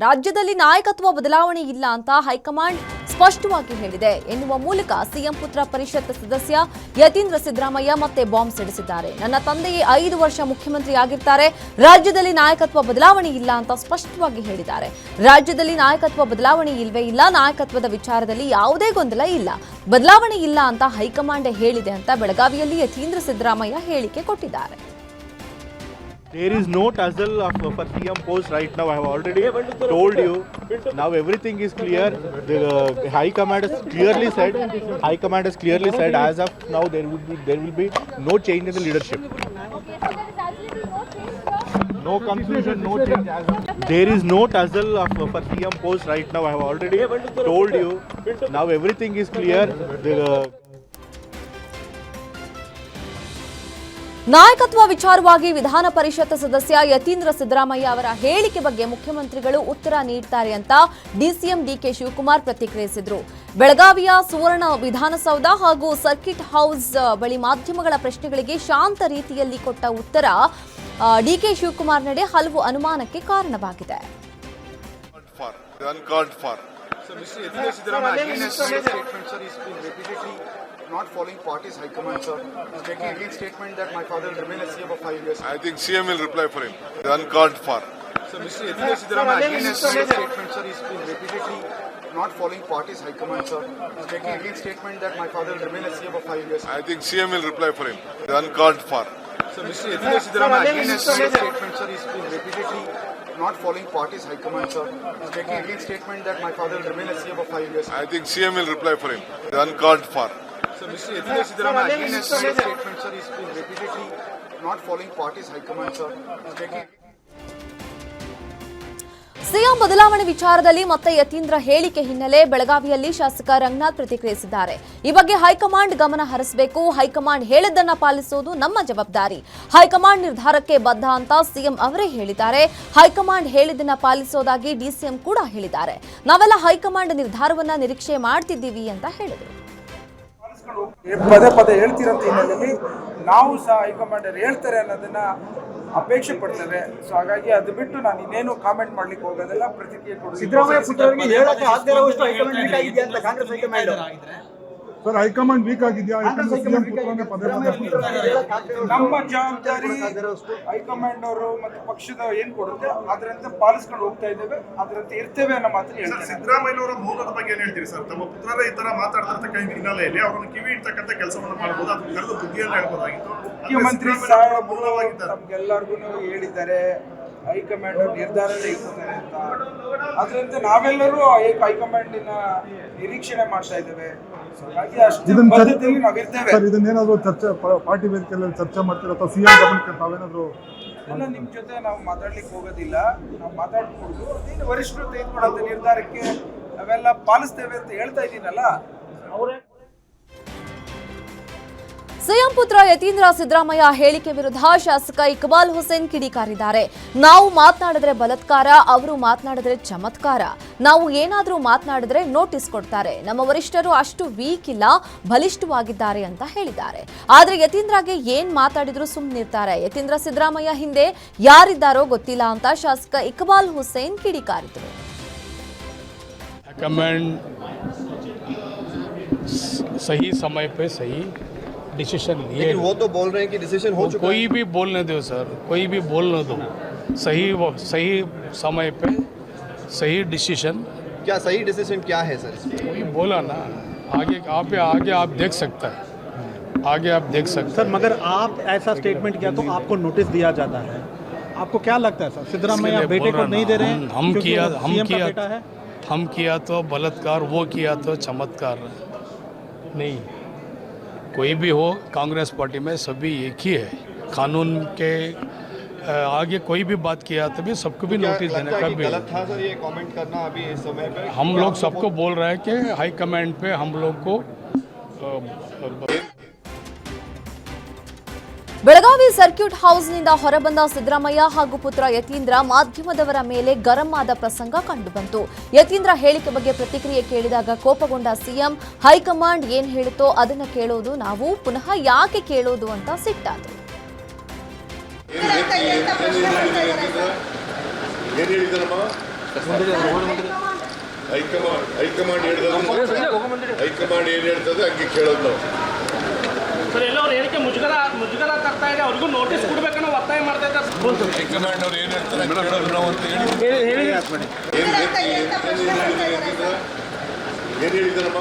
ರಾಜ್ಯದಲ್ಲಿ ನಾಯಕತ್ವ ಬದಲಾವಣೆ ಇಲ್ಲ ಅಂತ ಹೈಕಮಾಂಡ್ ಸ್ಪಷ್ಟವಾಗಿ ಹೇಳಿದೆ ಎನ್ನುವ ಮೂಲಕ ಸಿಎಂ ಪುತ್ರ ಪರಿಷತ್ ಸದಸ್ಯ ಯತೀಂದ್ರ ಸಿದ್ದರಾಮಯ್ಯ ಮತ್ತೆ ಬಾಂಬ್ ಸಿಡಿಸಿದ್ದಾರೆ. ನನ್ನ ತಂದೆಯೇ 5 ವರ್ಷ ಮುಖ್ಯಮಂತ್ರಿ ಆಗಿರ್ತಾರೆ, ರಾಜ್ಯದಲ್ಲಿ ನಾಯಕತ್ವ ಬದಲಾವಣೆ ಇಲ್ಲ ಅಂತ ಸ್ಪಷ್ಟವಾಗಿ ಹೇಳಿದ್ದಾರೆ. ರಾಜ್ಯದಲ್ಲಿ ನಾಯಕತ್ವ ಬದಲಾವಣೆ ಇಲ್ವೇ ಇಲ್ಲ, ನಾಯಕತ್ವದ ವಿಚಾರದಲ್ಲಿ ಯಾವುದೇ ಗೊಂದಲ ಇಲ್ಲ, ಬದಲಾವಣೆ ಇಲ್ಲ ಅಂತ ಹೈಕಮಾಂಡ್ ಹೇಳಿದೆ ಅಂತ ಬೆಳಗಾವಿಯಲ್ಲಿ ಯತೀಂದ್ರ ಸಿದ್ದರಾಮಯ್ಯ ಹೇಳಿಕೆ ಕೊಟ್ಟಿದ್ದಾರೆ. There is no tussle for CM post right now. I have already told you. Now everything is clear. The High Command has clearly said as of now there will be no change in the leadership. No confusion, no change. There is no tussle for CM post right now. I have already told you. Now everything is clear. ನಾಯಕತ್ವ ವಿಚಾರವಾಗಿ ವಿಧಾನ ಪರಿಷತ್ ಸದಸ್ಯ ಯತೀಂದ್ರ ಸಿದ್ದರಾಮಯ್ಯ ಅವರ ಹೇಳಿಕೆ ಬಗ್ಗೆ ಮುಖ್ಯಮಂತ್ರಿಗಳು ಉತ್ತರ ನೀಡುತ್ತಾರೆ ಅಂತ ಡಿಸಿಎಂ ಡಿಕೆ ಶಿವಕುಮಾರ್ ಪ್ರತಿಕ್ರಿಯಿಸಿದರು. ಬೆಳಗಾವಿಯ ಸುವರ್ಣ ವಿಧಾನಸೌಧ ಹಾಗೂ ಸರ್ಕಿಟ್ ಹೌಸ್ ಬಳಿ ಮಾಧ್ಯಮಗಳ ಪ್ರಶ್ನೆಗಳಿಗೆ ಶಾಂತ ರೀತಿಯಲ್ಲಿ ಕೊಟ್ಟ ಉತ್ತರ ಡಿಕೆ ಶಿವಕುಮಾರ್ ನಡೆ ಹಲವು ಅನುಮಾನಕ್ಕೆ ಕಾರಣವಾಗಿದೆ. Not following party's high command, sir. He's making again statement that my father will remain as CM for 5 years. I think CM will reply for him. Uncalled for. So Mr. Yatindra Siddaramaiah again has made a statement, sir. He's been repeatedly not following party's high command, sir. He's making again statement that my father will remain as CM for 5 years. I think CM will reply for him. Uncalled for. So Mr. Yatindra Siddaramaiah again has made a statement, sir. He's been repeatedly not following party's high command, sir. He's making again statement that my father will remain as CM for 5 years. I think CM will reply for him. Uncalled for. So Mr. Yatindra Siddaramaiah again has made a statement, sir. He's been repeatedly not following party's high command, sir. He's making. CM ಬದಲಾವಣೆ ವಿಚಾರದಲ್ಲಿ ಮತ್ತೆ ಯತೀಂದ್ರ ಹೇಳಿಕೆ ಹಿನ್ನೆಲೆ ಬೆಳಗಾವಿಯಲ್ಲಿ ಶಾಸಕ ರಂಗನಾಥ್ ಪ್ರತಿಕ್ರಿಯಿಸಿದ್ದಾರೆ. ಈ ಬಗ್ಗೆ ಹೈಕಮಾಂಡ್ ಗಮನ ಹರಿಸಬೇಕು, ಹೈಕಮಾಂಡ್ ಹೇಳಿದ್ದನ್ನ ಪಾಲಿಸುವುದು ನಮ್ಮ ಜವಾಬ್ದಾರಿ, ಹೈಕಮಾಂಡ್ ನಿರ್ಧಾರಕ್ಕೆ ಬದ್ಧ ಅಂತ ಸಿಎಂ ಅವರೇ ಹೇಳಿದ್ದಾರೆ. ಹೈಕಮಾಂಡ್ ಹೇಳಿದ್ದನ್ನ ಪಾಲಿಸೋದಾಗಿ ಡಿಸಿಎಂ ಕೂಡ ಹೇಳಿದ್ದಾರೆ. ನಾವೆಲ್ಲ ಹೈಕಮಾಂಡ್ ನಿರ್ಧಾರವನ್ನ ನಿರೀಕ್ಷೆ ಮಾಡ್ತಿದ್ದೀವಿ ಅಂತ ಹೇಳಿದರು. ಪದೇ ಪದೇ ಹೇಳ್ತಿರೋಂಥ ಹಿನ್ನೆಲೆಯಲ್ಲಿ ನಾವು ಸಹ ಹೈಕಮಾಂಡ್ ಹೇಳ್ತಾರೆ ಅನ್ನೋದನ್ನ ಅಪೇಕ್ಷೆ ಪಡ್ತೇವೆ. ಸೊ ಹಾಗಾಗಿ ಅದು ಬಿಟ್ಟು ನಾನು ಇನ್ನೇನು ಕಾಮೆಂಟ್ ಮಾಡ್ಲಿಕ್ಕೆ ಹೋಗೋದೆಲ್ಲ ಪ್ರತಿಕ್ರಿಯೆ ಕೊಡೋದು. ಸಿದ್ದರಾಮಯ್ಯ ಪುತ್ರರಿಗೆ ಹೇಳಕ್ಕೆ ಆಗದೆ ಇರುವಷ್ಟು ಹೈಕಮಾಂಡ್ ವೀಕ್ ಆಗಿದೆ ಅಂತ Congress high command sir high command weak ಆಗಿದೆಯಾ? ನಮ್ಮ ಜವಾಬ್ದಾರಿ ಹೈಕಮಾಂಡ್ ಅವರು ಮತ್ತು ಪಕ್ಷದ ಏನ್ ಕೊಡುತ್ತೆ ಅದರಂತೆ ಪಾಲಿಸ್ಕೊಂಡು ಹೋಗ್ತಾ ಇದ್ದೇವೆ, ಅದರಂತೆ ಇರ್ತೇವೆ ಅನ್ನೋ ಮಾತ್ರ ಹೇಳ್ತಾರೆ. ಸಿದ್ದರಾಮಯ್ಯನವರ ಮೂಲದ ಬಗ್ಗೆ ಏನ್ ಹೇಳ್ತೀರಿ ಸರ್? ತಮ್ಮ ಪುತ್ರರ ಈ ತರ ಮಾತಾಡ್ತಿರ್ತಕ್ಕ ಹಿನ್ನೆಲೆಯಲ್ಲಿ ಅವರನ್ನು ಕಿವಿ ಇಡ್ತಕ್ಕಂಥ ಕೆಲಸವನ್ನು ಮಾಡಬಹುದು, ಅದು ಕಳೆದು ಬುದ್ಧಿಯನ್ನು ಹೇಳ್ಬೋದಾಗಿತ್ತು. ಮುಖ್ಯಮಂತ್ರಿ ಸಾಹೇಬರು ನಮ್ಗೆಲ್ಲರಿಗೂ ಹೇಳಿದ್ದಾರೆ ಹೈಕಮಾಂಡ್ ನಿರ್ಧಾರ ತೆಗೆದುಕೊಳ್ತಾರೆ ಅಂತ. ಅದರಂತೆ ನಾವೆಲ್ಲರೂ ಹೈಕಮಾಂಡಿನ ನಿರೀಕ್ಷಣೆ ಮಾಡ್ತಾ ಇದ್ದೇವೆ. ಇದನ್ನೇನಾದ್ರು ಚರ್ಚೆ ಪಾರ್ಟಿ ವೇದಿಕೆಯಲ್ಲಿ ಚರ್ಚೆ ಮಾಡ್ತೀರಾ ಅಥವಾ ಸಿಎಂ ಗಮನಕ್ಕೆ ತಾವೇನಾದ್ರು? ನಿಮ್ ಜೊತೆ ನಾವು ಮಾತಾಡ್ಲಿಕ್ಕೆ ಹೋಗೋದಿಲ್ಲ, ನಾವು ಮಾತಾಡ್ಕೊಂಡು ವರಿಷ್ಠರು ತೆಗೆದುಕೊಳ್ಳೋ ನಿರ್ಧಾರಕ್ಕೆ ನಾವೆಲ್ಲ ಪಾಲಿಸ್ತೇವೆ ಅಂತ ಹೇಳ್ತಾ ಇದ್ದೀನಲ್ಲ. ಸಿಎಂ ಪುತ್ರ ಯತೀಂದ್ರ ಸಿದ್ದರಾಮಯ್ಯ ಹೇಳಿಕೆ ವಿರುದ್ಧ ಶಾಸಕ ಇಕ್ಬಾಲ್ ಹುಸೇನ್ ಕಿಡಿಕಾರಿದ್ದಾರೆ. ನಾವು ಮಾತನಾಡಿದ್ರೆ ಬಲಾತ್ಕಾರ, ಅವರು ಮಾತನಾಡಿದ್ರೆ ಚಮತ್ಕಾರ. ನಾವು ಏನಾದರೂ ಮಾತನಾಡಿದ್ರೆ ನೋಟಿಸ್ ಕೊಡ್ತಾರೆ. ನಮ್ಮ ವರಿಷ್ಠರು ಅಷ್ಟು ವೀಕ್ ಇಲ್ಲ, ಬಲಿಷ್ಠವಾಗಿದ್ದಾರೆ ಅಂತ ಹೇಳಿದ್ದಾರೆ. ಆದ್ರೆ ಯತೀಂದ್ರಗೆ ಏನ್ ಮಾತಾಡಿದ್ರು ಸುಮ್ಮನಿರ್ತಾರೆ. ಯತೀಂದ್ರ ಸಿದ್ದರಾಮಯ್ಯ ಹಿಂದೆ ಯಾರಿದ್ದಾರೋ ಗೊತ್ತಿಲ್ಲ ಅಂತ ಶಾಸಕ ಇಕ್ಬಾಲ್ ಹುಸೇನ್ ಕಿಡಿಕಾರಿದರು. सही समय पे सही डिसीजन लिए। लेकिन वो तो बोल रहे हैं कि डिसीजन हो चुका है। कोई भी बोलने दो सर, कोई भी बोलने दो। सही समय पे सही डिसीजन। क्या सही डिसीजन क्या है सर? कोई बोला ना, आगे आप देख सकते हैं, आगे आप देख सकते हैं। सर मगर आप ऐसा स्टेटमेंट किया तो आपको नोटिस दिया जाता है, आपको क्या लगता है सर? सिद्धरामैया बेटे को नहीं दे रहे हैं? हम किया तो बलात्कार, वो किया तो चमत्कार नहीं। कोई भी हो, कांग्रेस पार्टी में सभी एक ही है। कानून के आगे कोई भी बात किया तो भी सबको भी नोटिस देने का भी गलत था सर ये कमेंट करना अभी इस समय पे? हम लोग सबको बोल रहे हैं कि हाई कमांड पे हम लोग को ಬೆಳಗಾವಿ ಸರ್ಕ್ಯೂಟ್ ಹೌಸ್ನಿಂದ ಹೊರಬಂದ ಸಿದ್ದರಾಮಯ್ಯ ಹಾಗೂ ಪುತ್ರ ಯತೀಂದ್ರ ಮಾಧ್ಯಮದವರ ಮೇಲೆ ಗರಂ ಆದ ಪ್ರಸಂಗ ಕಂಡುಬಂತು. ಯತೀಂದ್ರ ಹೇಳಿಕೆ ಬಗ್ಗೆ ಪ್ರತಿಕ್ರಿಯೆ ಕೇಳಿದಾಗ ಕೋಪಗೊಂಡ ಸಿಎಂ ಹೈಕಮಾಂಡ್ ಏನ್ ಹೇಳುತ್ತೋ ಅದನ್ನ ಕೇಳೋದು ನಾವು, ಪುನಃ ಯಾಕೆ ಕೇಳೋದು ಅಂತ ಸಿಟ್ಟಾದರು. ಏನು ಹೇಳಿದ್ರಮ್ಮ? ಹೈಕಮಾಂಡ್ ಹೈಕಮಾಂಡ್ ಏನು ಹೇಳ್ತದೆ ಹಂಗೆ ಕೇಳೋದು ನಾವು. ಸರ್ ಎಲ್ಲರೂ ಹೇಳಿಕೆ ಮುಜುಗರ ತರ್ತಾ ಇದೆ, ಅವ್ರಿಗೂ ನೋಟಿಸ್ ಕೊಡ್ಬೇಕನ್ನೋ ಒತ್ತಾಯ ಮಾಡ್ತಾ ಇದ್ದಾರೆ. ಹೈಕಮಾಂಡ್ ಅವ್ರು ಏನು ಹೇಳ್ತಾರೆ ಕೇಳೋದು ನಾವು ಅಂತ ಹೇಳಿ ಏನು ಹೇಳಿದಾರಮ್ಮ?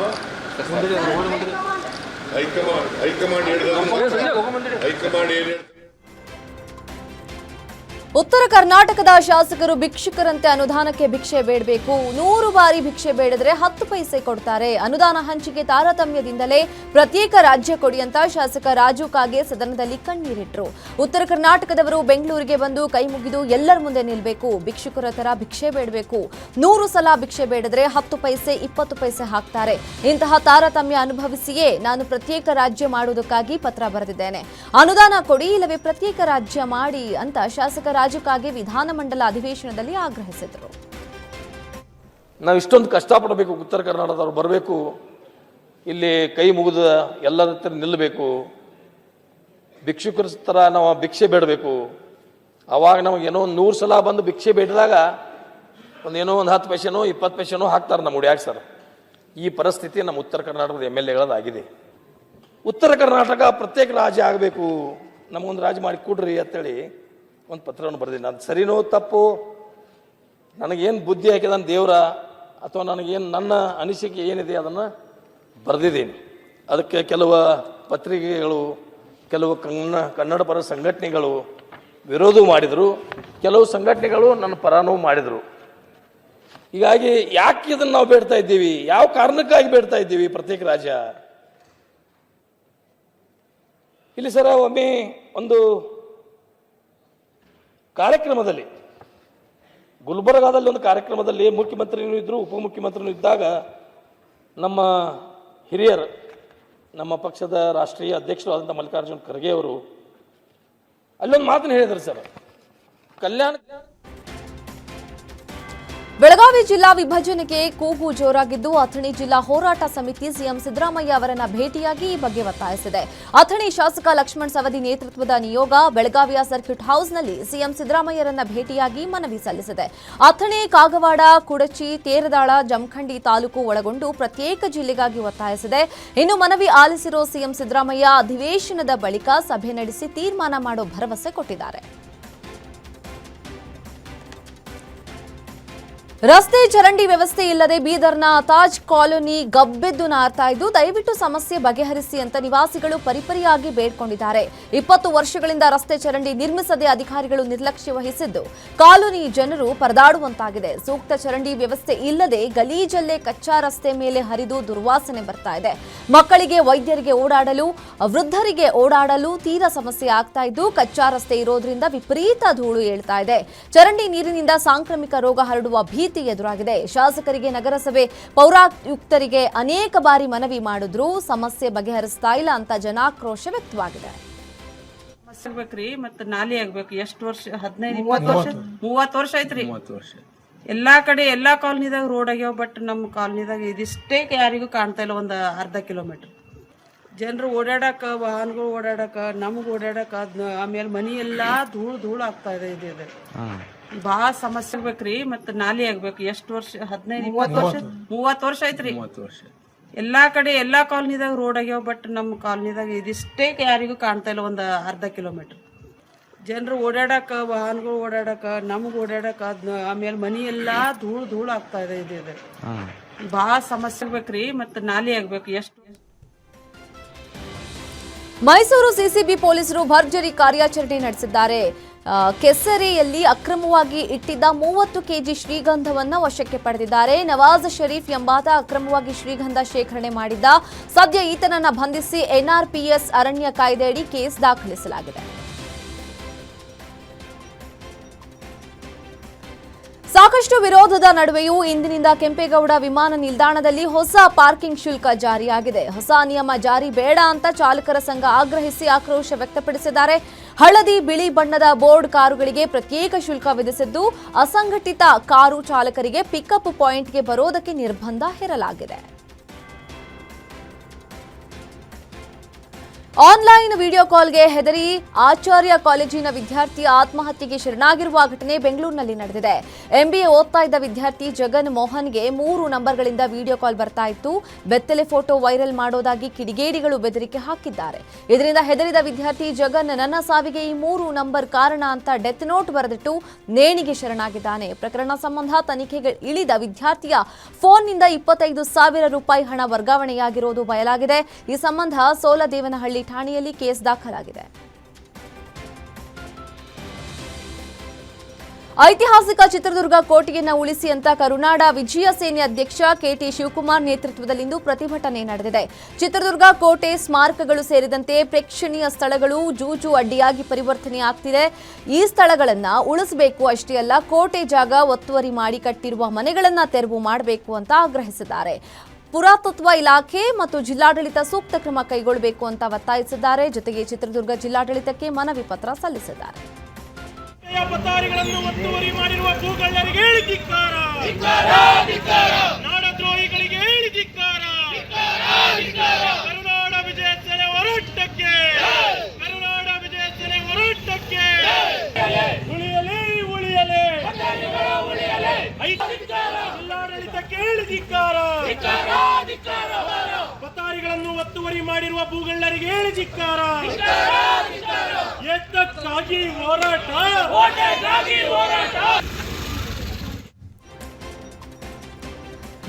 ಹೈಕಮಾಂಡ್ ಹೈಕಮಾಂಡ್ ಏನು ಹೇಳ್ತಾರೆ? ಉತ್ತರ ಕರ್ನಾಟಕದ ಶಾಸಕರು ಭಿಕ್ಷುಕರಂತೆ ಅನುದಾನಕ್ಕೆ ಭಿಕ್ಷೆ ಬೇಡಬೇಕು. 100 ಬಾರಿ ಭಿಕ್ಷೆ ಬೇಡಿದ್ರೆ 10 ಪೈಸೆ ಕೊಡ್ತಾರೆ. ಅನುದಾನ ಹಂಚಿಕೆ ತಾರತಮ್ಯದಿಂದಲೇ ಪ್ರತ್ಯೇಕ ರಾಜ್ಯ ಕೊಡಿ ಅಂತ ಶಾಸಕ ರಾಜು ಕಾಗೆ ಸದನದಲ್ಲಿ ಕಣ್ಣೀರಿಟ್ರು. ಉತ್ತರ ಕರ್ನಾಟಕದವರು ಬೆಂಗಳೂರಿಗೆ ಬಂದು ಕೈ ಮುಗಿದು ಎಲ್ಲರ ಮುಂದೆ ನಿಲ್ಲಬೇಕು. ಭಿಕ್ಷುಕರ ತರ ಭಿಕ್ಷೆ ಬೇಡಬೇಕು. 100 ಸಲ ಭಿಕ್ಷೆ ಬೇಡಿದ್ರೆ 10 ಪೈಸೆ 20 ಪೈಸೆ ಹಾಕ್ತಾರೆ. ಇಂತಹ ತಾರತಮ್ಯ ಅನುಭವಿಸಿಯೇ ನಾನು ಪ್ರತ್ಯೇಕ ರಾಜ್ಯ ಮಾಡುವುದಕ್ಕಾಗಿ ಪತ್ರ ಬರೆದಿದ್ದೇನೆ. ಅನುದಾನ ಕೊಡಿ ಇಲ್ಲವೇ ಪ್ರತ್ಯೇಕ ರಾಜ್ಯ ಮಾಡಿ ಅಂತ ಶಾಸಕ ರಾಜು ಕಾಗೆ ವಿಧಾನಮಂಡಲ ಅಧಿವೇಶನದಲ್ಲಿ ಆಗ್ರಹಿಸಿದರು. ನಾವು ಇಷ್ಟೊಂದು ಕಷ್ಟಪಡಬೇಕು, ಉತ್ತರ ಕರ್ನಾಟಕದವ್ರು ಬರಬೇಕು, ಇಲ್ಲಿ ಕೈ ಮುಗಿದ ಎಲ್ಲರ ಹತ್ರ ನಿಲ್ಲಬೇಕು, ಭಿಕ್ಷುಕರ ಥರ ನಾವು ಭಿಕ್ಷೆ ಬೇಡಬೇಕು. ಅವಾಗ ನಮಗೇನೋ 100 ಸಲ ಬಂದು ಭಿಕ್ಷೆ ಬೇಡಿದಾಗ ಒಂದು 10 ಪೈಸೆನೋ 20 ಪೈಸೆನೋ ಹಾಕ್ತಾರೆ ನಮ್ಮ ಹುಡುಗ ಸರ್. ಈ ಪರಿಸ್ಥಿತಿ ನಮ್ಮ ಉತ್ತರ ಕರ್ನಾಟಕದ MLAಗಳದಾಗಿದೆ. ಉತ್ತರ ಕರ್ನಾಟಕ ಪ್ರತ್ಯೇಕ ರಾಜ್ಯ ಆಗಬೇಕು, ನಮಗೊಂದು ರಾಜ್ಯ ಮಾಡಿ ಕೊಡ್ರಿ ಅಂತೇಳಿ ಒಂದು ಪತ್ರವನ್ನು ಬರೆದಿದ್ದೀನಿ. ಅದು ಸರಿನೋ ತಪ್ಪು, ನನಗೇನು ಬುದ್ಧಿ ಹಾಕಿದಾನ ದೇವರ ಅಥವಾ ನನಗೇನು ನನ್ನ ಅನಿಸಿಕೆ ಏನಿದೆ ಅದನ್ನು ಬರೆದಿದ್ದೀನಿ. ಅದಕ್ಕೆ ಕೆಲವು ಪತ್ರಿಕೆಗಳು, ಕೆಲವು ಕನ್ನಡ ಪರ ಸಂಘಟನೆಗಳು ವಿರೋಧ ಮಾಡಿದರು, ಕೆಲವು ಸಂಘಟನೆಗಳು ನನ್ನ ಪರನೂ ಮಾಡಿದರು. ಹೀಗಾಗಿ ಯಾಕೆ ಇದನ್ನು ನಾವು ಬೇಡ್ತಾ ಇದ್ದೀವಿ, ಯಾವ ಕಾರಣಕ್ಕಾಗಿ ಬೇಡ್ತಾ ಇದ್ದೀವಿ ಪ್ರತ್ಯೇಕ ರಾಜ್ಯ? ಇಲ್ಲಿ ಸರ ಒಮ್ಮೆ ಒಂದು ಕಾರ್ಯಕ್ರಮದಲ್ಲಿ, ಗುಲ್ಬರ್ಗಾದಲ್ಲಿ ಒಂದು ಕಾರ್ಯಕ್ರಮದಲ್ಲಿ ಮುಖ್ಯಮಂತ್ರಿನೂ ಇದ್ದರು, ಉಪಮುಖ್ಯಮಂತ್ರಿನೂ ಇದ್ದಾಗ ನಮ್ಮ ಹಿರಿಯರು, ನಮ್ಮ ಪಕ್ಷದ ರಾಷ್ಟ್ರೀಯ ಅಧ್ಯಕ್ಷರು ಆದಂಥ ಮಲ್ಲಿಕಾರ್ಜುನ್ ಖರ್ಗೆ ಅವರು ಅಲ್ಲೊಂದು ಮಾತನ್ನು ಹೇಳಿದರು ಸರ್. ಬೆಳಗಾವಿ ಜಿಲ್ಲಾ ವಿಭಜನೆಗೆ ಕೂಗು ಜೋರಾಗಿದ್ದು ಅಥಣಿ ಜಿಲ್ಲಾ ಹೋರಾಟ ಸಮಿತಿ ಸಿಎಂ ಸಿದ್ದರಾಮಯ್ಯ ಅವರನ್ನ ಭೇಟಿಯಾಗಿ ಈ ಬಗ್ಗೆ ಒತ್ತಾಯಿಸಿದೆ. ಅಥಣಿ ಶಾಸಕ ಲಕ್ಷ್ಮಣ್ ಸವದಿ ನೇತೃತ್ವದ ನಿಯೋಗ ಬೆಳಗಾವಿಯ ಸರ್ಕ್ಯೂಟ್ ಹೌಸ್ನಲ್ಲಿ ಸಿಎಂ ಸಿದ್ದರಾಮಯ್ಯರನ್ನ ಭೇಟಿಯಾಗಿ ಮನವಿ ಸಲ್ಲಿಸಿದೆ. ಅಥಣಿ, ಕಾಗವಾಡ, ಕುಡಚಿ, ತೇರದಾಳ, ಜಮಖಂಡಿ ತಾಲೂಕು ಒಳಗೊಂಡು ಪ್ರತ್ಯೇಕ ಜಿಲ್ಲೆಗಾಗಿ ಒತ್ತಾಯಿಸಿದೆ. ಇನ್ನು ಮನವಿ ಆಲಿಸಿರೋ ಸಿಎಂ ಸಿದ್ದರಾಮಯ್ಯ ಅಧಿವೇಶನದ ಬಳಿಕ ಸಭೆ ನಡೆಸಿ ತೀರ್ಮಾನ ಮಾಡೋ ಭರವಸೆ ಕೊಟ್ಟಿದ್ದಾರೆ. ರಸ್ತೆ ಚರಂಡಿ ವ್ಯವಸ್ಥೆ ಇಲ್ಲದೆ ಬೀದರ್ನ ತಾಜ್ ಕಾಲೋನಿ ಗಬ್ಬೆದ್ದು ನಾರ್ತಾ ಇದ್ದು, ದಯವಿಟ್ಟು ಸಮಸ್ಯೆ ಬಗೆಹರಿಸಿ ಅಂತ ನಿವಾಸಿಗಳು ಪರಿಪರಿಯಾಗಿ ಬೇಡ್ಕೊಂಡಿದ್ದಾರೆ. 20 ವರ್ಷಗಳಿಂದ ರಸ್ತೆ ಚರಂಡಿ ನಿರ್ಮಿಸದೆ ಅಧಿಕಾರಿಗಳು ನಿರ್ಲಕ್ಷ್ಯ ವಹಿಸಿದ್ದು ಕಾಲೋನಿ ಜನರು ಪರದಾಡುವಂತಾಗಿದೆ. ಸೂಕ್ತ ಚರಂಡಿ ವ್ಯವಸ್ಥೆ ಇಲ್ಲದೆ ಗಲೀಜಲ್ಲೇ ಕಚ್ಚಾ ರಸ್ತೆ ಮೇಲೆ ಹರಿದು ದುರ್ವಾಸನೆ ಬರ್ತಾ ಇದೆ. ಮಕ್ಕಳಿಗೆ, ವೈದ್ಯರಿಗೆ ಓಡಾಡಲು, ವೃದ್ಧರಿಗೆ ಓಡಾಡಲು ತೀರಾ ಸಮಸ್ಯೆ ಆಗ್ತಾ ಇದ್ದು, ಕಚ್ಚಾ ರಸ್ತೆ ಇರೋದ್ರಿಂದ ವಿಪರೀತ ಧೂಳು ಏಳ್ತಾ ಇದೆ. ಚರಂಡಿ ನೀರಿನಿಂದ ಸಾಂಕ್ರಾಮಿಕ ರೋಗ ಹರಡುವ ಭೀತಿ ಎದುರಾಗಿದೆ. ಶಾಸಕರಿಗೆ, ನಗರಸಭೆ ಪೌರಾಯುಕ್ತರಿಗೆ ಅನೇಕ ಬಾರಿ ಮನವಿ ಮಾಡಿದ್ರೂ ಸಮಸ್ಯೆ ಬಗೆಹರಿಸ್ತಾ ಇಲ್ಲ ಅಂತ ಜನಾಕ್ರೋಶ ವ್ಯಕ್ತವಾಗಿದೆ. ಬೇಕ್ರಿ ಮತ್ತ ನಾಲಿ ಆಗ್ಬೇಕು. ಎಷ್ಟು ವರ್ಷ? 15-30 ವರ್ಷ ಐತ್ರಿ. ಎಲ್ಲಾ ಕಡೆ ಎಲ್ಲಾ ಕಾಲನಿದಾಗ ರೋಡ್ ಆಗ್ಯಾವ, ಬಟ್ ನಮ್ಮ ಕಾಲನಿದಾಗ ಇದಿಷ್ಟೇ ಯಾರಿಗೂ ಕಾಣ್ತಾ ಇಲ್ಲ. ಒಂದು ಅರ್ಧ ಕಿಲೋಮೀಟರ್ ಜನರು ಓಡಾಡಕ, ವಾಹನಗಳು ಓಡಾಡಕ, ನಮ್ಗೆ ಓಡಾಡಕ, ಆಮೇಲೆ ಮನಿ ಎಲ್ಲಾ ಧೂಳು ಆಗ್ತಾ ಇದೆ. ಇದೆ ಭಾಳ ಸಮಸ್ಯೆ ಬೇಕ್ರಿ ಮತ್ತ ನಾಲಿ ಆಗ್ಬೇಕು. ಎಷ್ಟು ವರ್ಷ? 15-30 ವರ್ಷ ಐತ್ರಿ. ಎಲ್ಲಾ ಕಡೆ ಎಲ್ಲಾ ಕಾಲನಿದಾಗ ರೋಡ್ ಆಗ್ಯಾವ, ಬಟ್ ನಮ್ಮ ಕಾಲನಿದಾಗ ಇದಿಷ್ಟೇ ಯಾರಿಗೂ ಕಾಣ್ತಾ ಇಲ್ಲ. ಒಂದು ಅರ್ಧ ಕಿಲೋಮೀಟರ್ ಜನರು ಓಡಾಡಕ, ವಾಹನಗಳು ಓಡಾಡಕ, ನಮ್ಗೆ ಓಡಾಡಕ, ಆಮೇಲೆ ಮನಿ ಎಲ್ಲಾ ಧೂಳು ಆಗ್ತಾ ಇದೆ. ಇದೆ ಭಾಳ ಸಮಸ್ಯೆ ಬೇಕ್ರಿ ಮತ್ತ ನಾಲಿ ಆಗ್ಬೇಕು. ಎಷ್ಟು? ಮೈಸೂರು ಸಿಸಿಬಿ ಪೊಲೀಸರು ಭರ್ಜರಿ ಕಾರ್ಯಾಚರಣೆ ನಡೆಸಿದ್ದಾರೆ. ಕೆಸರೆಯಲ್ಲಿ ಅಕ್ರಮವಾಗಿ ಇಟ್ಟಿದ್ದ 30 ಕೆಜಿ ಶ್ರೀಗಂಧವನ್ನು ವಶಕ್ಕೆ ಪಡೆದಿದ್ದಾರೆ. ನವಾಜ್ ಶರೀಫ್ ಎಂಬಾತ ಅಕ್ರಮವಾಗಿ ಶ್ರೀಗಂಧ ಶೇಖರಣೆ ಮಾಡಿದ್ದ. ಸದ್ಯ ಈತನನ್ನ ಬಂಧಿಸಿ NRPS ಅರಣ್ಯ ಕಾಯ್ದೆಯಡಿ ಕೇಸ್ ದಾಖಲಿಸಲಾಗಿದೆ. ಸಾಕಷ್ಟು ವಿರೋಧದ ನಡುವೆಯೂ ಇಂದಿನಿಂದ ಕೆಂಪೇಗೌಡ ವಿಮಾನ ನಿಲ್ದಾಣದಲ್ಲಿ ಹೊಸ ಪಾರ್ಕಿಂಗ್ ಶುಲ್ಕ ಜಾರಿಯಾಗಿದೆ. ಹೊಸ ನಿಯಮ ಜಾರಿ ಬೇಡ ಅಂತ ಚಾಲಕರ ಸಂಘ ಆಗ್ರಹಿಸಿ ಆಕ್ರೋಶ ವ್ಯಕ್ತಪಡಿಸಿದ್ದಾರೆ. ಹಳದಿ, ಬಿಳಿ ಬಣ್ಣದ ಬೋರ್ಡ್ ಕಾರುಗಳಿಗೆ ಪ್ರತ್ಯೇಕ ಶುಲ್ಕ ವಿಧಿಸಿದ್ದು, ಅಸಂಘಟಿತ ಕಾರು ಚಾಲಕರಿಗೆ ಪಿಕಪ್ ಪಾಯಿಂಟ್ಗೆ ಬರೋದಕ್ಕೆ ನಿರ್ಬಂಧ ಹೇರಲಾಗಿದೆ. ಆನ್ಲೈನ್ ವಿಡಿಯೋ ಕಾಲ್ಗೆ ಹೆದರಿ ಆಚಾರ್ಯ ಕಾಲೇಜಿನ ವಿದ್ಯಾರ್ಥಿ ಆತ್ಮಹತ್ಯೆಗೆ ಶರಣಾಗಿರುವ ಘಟನೆ ಬೆಂಗಳೂರಿನಲ್ಲಿ ನಡೆದಿದೆ. ಎಂಬಿಎ ಓದ್ತಾ ಇದ್ದ ವಿದ್ಯಾರ್ಥಿ ಜಗನ್ ಮೋಹನ್ಗೆ 3 ನಂಬರ್ಗಳಿಂದ ವಿಡಿಯೋ ಕಾಲ್ ಬರ್ತಾ ಇತ್ತು. ಬೆತ್ತಲೆ ಫೋಟೋ ವೈರಲ್ ಮಾಡೋದಾಗಿ ಕಿಡಿಗೇಡಿಗಳು ಬೆದರಿಕೆ ಹಾಕಿದ್ದಾರೆ. ಇದರಿಂದ ಹೆದರಿದ ವಿದ್ಯಾರ್ಥಿ ಜಗನ್ ನನ್ನ ಸಾವಿಗೆ ಈ 3 ನಂಬರ್ ಕಾರಣ ಅಂತ ಡೆತ್ ನೋಟ್ ಬರೆದಿಟ್ಟು ನೇಣಿಗೆ ಶರಣಾಗಿದ್ದಾನೆ. ಪ್ರಕರಣ ಸಂಬಂಧ ತನಿಖೆಗೆ ಇಳಿದ ವಿದ್ಯಾರ್ಥಿಯ ಫೋನ್ನಿಂದ 25,000 ರೂಪಾಯಿ ಹಣ ವರ್ಗಾವಣೆಯಾಗಿರುವುದು ಬಯಲಾಗಿದೆ. ಈ ಸಂಬಂಧ ಸೋಲದೇವನಹಳ್ಳಿ ಠಾಣೆಯಲ್ಲಿ ಕೇಸ್ ದಾಖಲಾಗಿದೆ. ಐತಿಹಾಸಿಕ ಚಿತ್ರದುರ್ಗ ಕೋಟೆಯನ್ನು ಉಳಿಸಿ ಅಂತ ಕರುನಾಡ ವಿಜಯ ಸೇನೆ ಅಧ್ಯಕ್ಷ ಕೆಟಿ ಶಿವಕುಮಾರ್ ನೇತೃತ್ವದಲ್ಲಿಂದು ಪ್ರತಿಭಟನೆ ನಡೆದಿದೆ. ಚಿತ್ರದುರ್ಗ ಕೋಟೆ ಸ್ಮಾರಕಗಳು ಸೇರಿದಂತೆ ಪ್ರೇಕ್ಷಣೀಯ ಸ್ಥಳಗಳು ಜೂಜು ಅಡ್ಡಿಯಾಗಿ ಪರಿವರ್ತನೆಯಾಗ್ತಿದೆ. ಈ ಸ್ಥಳಗಳನ್ನು ಉಳಿಸಬೇಕು ಅಷ್ಟೇ ಅಲ್ಲ, ಕೋಟೆ ಜಾಗ ಒತ್ತುವರಿ ಮಾಡಿ ಕಟ್ಟಿರುವ ಮನೆಗಳನ್ನು ತೆರವು ಮಾಡಬೇಕು ಅಂತ ಆಗ್ರಹಿಸಿದ್ದಾರೆ. ಪುರಾತತ್ವ ಇಲಾಖೆ ಮತ್ತು ಜಿಲ್ಲಾಡಳಿತ ಸೂಕ್ತ ಕ್ರಮ ಕೈಗೊಳ್ಳಬೇಕು ಅಂತ ಒತ್ತಾಯಿಸಿದ್ದಾರೆ. ಜೊತೆಗೆ ಚಿತ್ರದುರ್ಗ ಜಿಲ್ಲಾಡಳಿತಕ್ಕೆ ಮನವಿ ಪತ್ರ ಸಲ್ಲಿಸಿದ್ದಾರೆ. ಒತ್ತುವರಿ ಮಾಡಿರುವ ಭೂಗಳ್ಳರಿಗೆ ಧಿಕ್ಕಾರ, ನಾಡದ್ರೋಹಿಗಳಿಗೆ ಧಿಕ್ಕಾರ, ಕರುನಾಡ ವಿಜಯ ಸೇನೆ ಹೋರಾಟಕ್ಕೆ, ಕರುನಾಡ ವಿಜಯ ಸೇನೆ ಹೋರಾಟಕ್ಕೆ ಉಳಿಯಲೇ ಉಳಿಯಲೇ ಜಿಲ್ಲಾಡಳಿತಕ್ಕೆ ಧಿಕ್ಕಾರ, ಪತಾರಿಗಳನ್ನು ಒತ್ತುವರಿ ಮಾಡಿರುವ ಭೂಗಳ್ಳರಿಗೆ ಧಿಕ್ಕಾರ, ಎತ್ತಕ್ಕಾಗಿ ಹೋರಾಟ.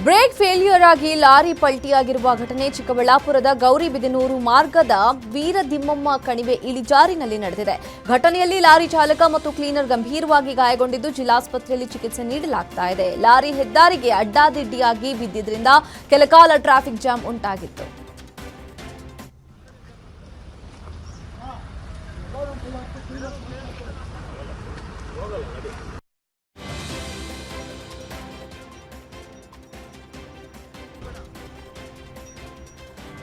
ಬ್ರೇಕ್ ಫೇಲ್ಯೂರ್ ಆಗಿ ಲಾರಿ ಪಲ್ಟಿಯಾಗಿರುವ ಘಟನೆ ಚಿಕ್ಕಬಳ್ಳಾಪುರದ ಗೌರಿಬಿದನೂರು ಮಾರ್ಗದ ವೀರದಿಮ್ಮಮ್ಮ ಕಣಿವೆ ಇಳಿಜಾರಿನಲ್ಲಿ ನಡೆದಿದೆ. ಘಟನೆಯಲ್ಲಿ ಲಾರಿ ಚಾಲಕ ಮತ್ತು ಕ್ಲೀನರ್ ಗಂಭೀರವಾಗಿ ಗಾಯಗೊಂಡಿದ್ದು ಜಿಲ್ಲಾಸ್ಪತ್ರೆಯಲ್ಲಿ ಚಿಕಿತ್ಸೆ ನೀಡಲಾಗ್ತಾ ಇದೆ. ಲಾರಿ ಹೆದ್ದಾರಿಗೆ ಅಡ್ಡಾದಿಡ್ಡಿಯಾಗಿ ಬಿದ್ದಿದ್ದರಿಂದ ಕೆಲಕಾಲ ಟ್ರಾಫಿಕ್ ಜಾಮ್ ಉಂಟಾಗಿತ್ತು.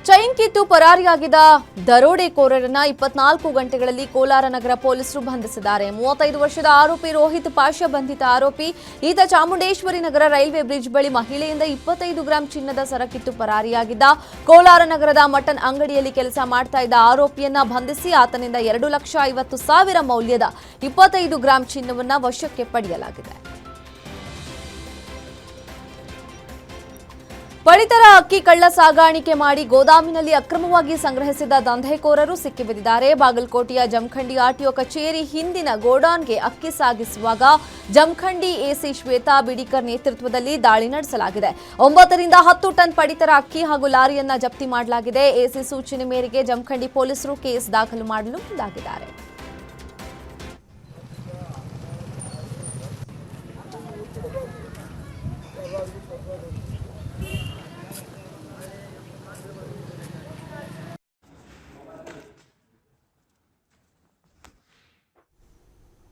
ಚೈನ್ ಕಿತ್ತು ಪರಾರಿಯಾಗಿದ್ದ ದರೋಡೆಕೋರರನ್ನ 24 ಗಂಟೆಗಳಲ್ಲಿ ಕೋಲಾರ ನಗರ ಪೊಲೀಸರು ಬಂಧಿಸಿದ್ದಾರೆ. 35 ವರ್ಷದ ಆರೋಪಿ ರೋಹಿತ್ ಪಾಷಾ ಬಂಧಿತ ಆರೋಪಿ. ಈತ ಚಾಮುಂಡೇಶ್ವರಿ ನಗರ ರೈಲ್ವೆ ಬ್ರಿಡ್ಜ್ ಬಳಿ ಮಹಿಳೆಯಿಂದ 25 ಗ್ರಾಂ ಚಿನ್ನದ ಸರಕಿತ್ತು ಪರಾರಿಯಾಗಿದ್ದ. ಕೋಲಾರ ನಗರದ ಮಟನ್ ಅಂಗಡಿಯಲ್ಲಿ ಕೆಲಸ ಮಾಡ್ತಾ ಇದ್ದ ಆರೋಪಿಯನ್ನ ಬಂಧಿಸಿ ಆತನಿಂದ 2,50,000 ಮೌಲ್ಯದ 25 ಗ್ರಾಂ ಚಿನ್ನವನ್ನ ವಶಕ್ಕೆ ಪಡೆಯಲಾಗಿದೆ. ಪಡಿತರ ಅಕ್ಕಿ ಕಳ್ಳ ಸಾಗಾಣಿಕೆ ಮಾಡಿ ಗೋದಾಮಿನಲ್ಲಿ ಅಕ್ರಮವಾಗಿ ಸಂಗ್ರಹಿಸಿದ ದಂಧೆಕೋರರು ಸಿಕ್ಕಿಬಿದ್ದಿದ್ದಾರೆ. ಬಾಗಲಕೋಟೆಯ ಜಮಖಂಡಿ ಆರ್ಟಿಒ ಕಚೇರಿ ಹಿಂದಿನ ಗೋಡಾನ್ಗೆ ಅಕ್ಕಿ ಸಾಗಿಸುವಾಗ ಜಮಖಂಡಿ ಎಸಿ ಶ್ವೇತಾ ಬಿಡಿಕರ್ ನೇತೃತ್ವದಲ್ಲಿ ದಾಳಿ ನಡೆಸಲಾಗಿದೆ. 9 ರಿಂದ 10 ಟನ್ ಪಡಿತರ ಅಕ್ಕಿ ಹಾಗೂ ಲಾರಿಯನ್ನ ಜಪ್ತಿ ಮಾಡಲಾಗಿದೆ. ಎಸಿ ಸೂಚನೆ ಮೇರೆಗೆ ಜಮಖಂಡಿ ಪೊಲೀಸರು ಕೇಸ್ ದಾಖಲು ಮಾಡಲು ಮುಂದಾಗಿದ್ದಾರೆ.